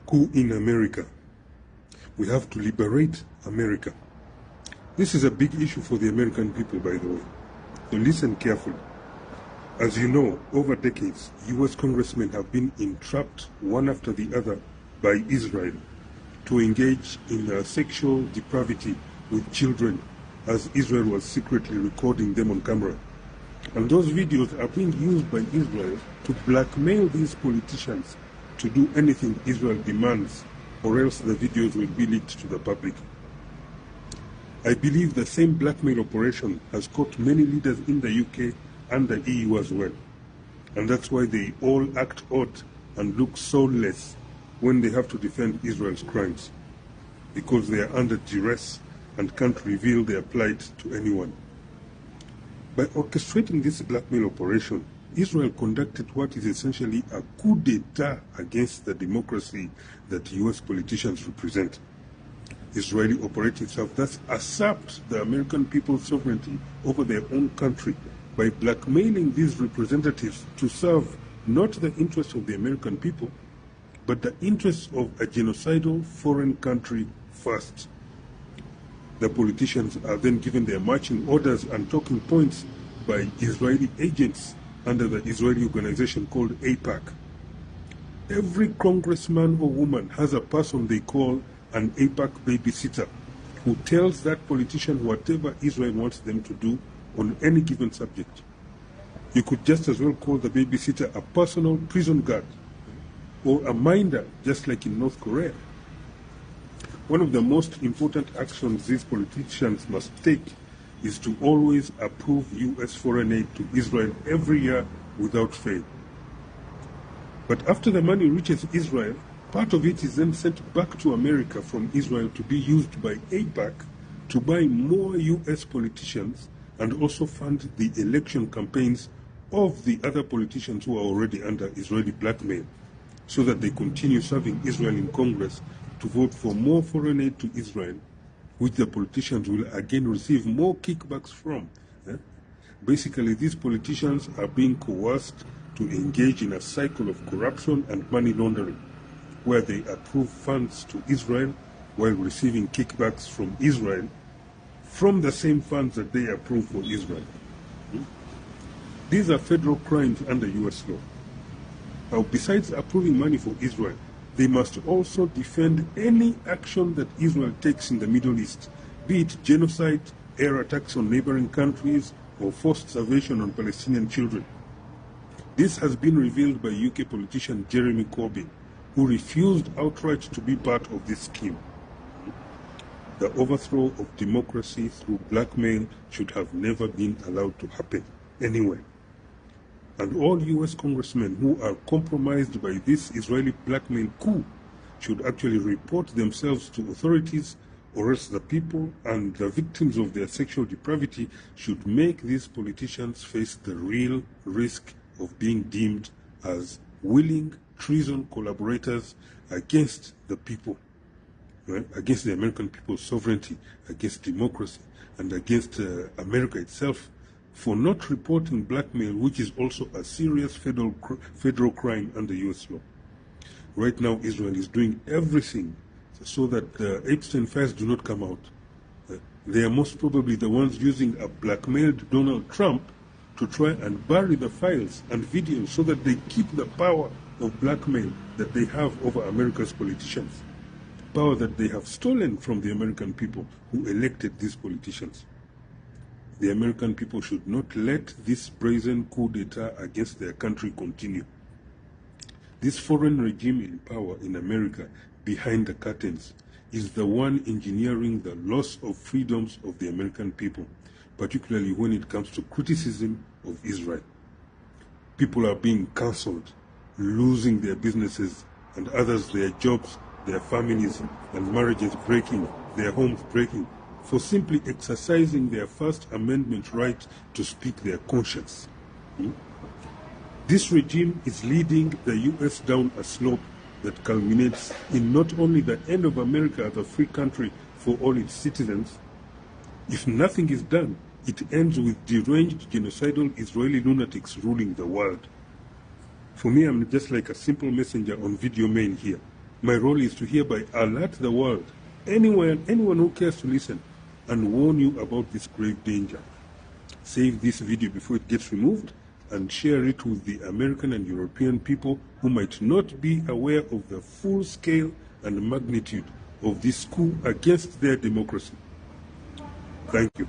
coup in America. We have to liberate America. This is a big issue for the American people, by the way. So listen carefully. As you know, over decades, US congressmen have been entrapped one after the other by Israel to engage in sexual depravity with children, as Israel was secretly recording them on camera. And those videos are being used by Israel to blackmail these politicians to do anything Israel demands, or else the videos will be leaked to the public. I believe the same blackmail operation has caught many leaders in the UK and the EU as well. And that's why they all act odd and look soulless when they have to defend Israel's crimes, because they are under duress and can't reveal their plight to anyone. By orchestrating this blackmail operation, Israel conducted what is essentially a coup d'état against the democracy that US politicians represent. Israeli operatives have thus usurped the American people's sovereignty over their own country by blackmailing these representatives to serve not the interests of the American people, but the interests of a genocidal foreign country first. The politicians are then given their marching orders and talking points by Israeli agents under the Israeli organization called AIPAC. Every congressman or woman has a person they call an AIPAC babysitter who tells that politician whatever Israel wants them to do on any given subject. You could just as well call the babysitter a personal prison guard or a minder, just like in North Korea. One of the most important actions these politicians must take is to always approve US foreign aid to Israel every year without fail. But after the money reaches Israel, part of it is then sent back to America from Israel to be used by AIPAC to buy more US politicians and also fund the election campaigns of the other politicians who are already under Israeli blackmail, so that they continue serving Israel in Congress to vote for more foreign aid to Israel, which the politicians will again receive more kickbacks from. Basically, these politicians are being coerced to engage in a cycle of corruption and money laundering, where they approve funds to Israel while receiving kickbacks from Israel from the same funds that they approve for Israel. These are federal crimes under US law. Now, besides approving money for Israel, they must also defend any action that Israel takes in the Middle East, be it genocide, air attacks on neighboring countries, or forced starvation on Palestinian children. This has been revealed by UK politician Jeremy Corbyn, who refused outright to be part of this scheme. The overthrow of democracy through blackmail should have never been allowed to happen anywhere. And all US congressmen who are compromised by this Israeli blackmail coup should actually report themselves to authorities, or else the people and the victims of their sexual depravity should make these politicians face the real risk of being deemed as willing treason collaborators against the people, right? Against the American people's sovereignty, against democracy, and against America itself, for not reporting blackmail, which is also a serious federal crime under US law. Right now, Israel is doing everything so that the Epstein files do not come out. They are most probably the ones using a blackmailed Donald Trump to try and bury the files and videos so that they keep the power of blackmail that they have over America's politicians, power that they have stolen from the American people who elected these politicians. The American people should not let this brazen coup d'etat against their country continue. This foreign regime in power in America, behind the curtains, is the one engineering the loss of freedoms of the American people, particularly when it comes to criticism of Israel. People are being cancelled, losing their businesses, and others their jobs, their families and marriages breaking, their homes breaking, for simply exercising their First Amendment right to speak their conscience. This regime is leading the US down a slope that culminates in not only the end of America as a free country for all its citizens. If nothing is done, it ends with deranged, genocidal Israeli lunatics ruling the world. For me, I'm just like a simple messenger on video main here, My role is to hereby alert the world, anyone who cares to listen, and warn you about this grave danger. Save this video before it gets removed and share it with the American and European people who might not be aware of the full scale and magnitude of this coup against their democracy. Thank you.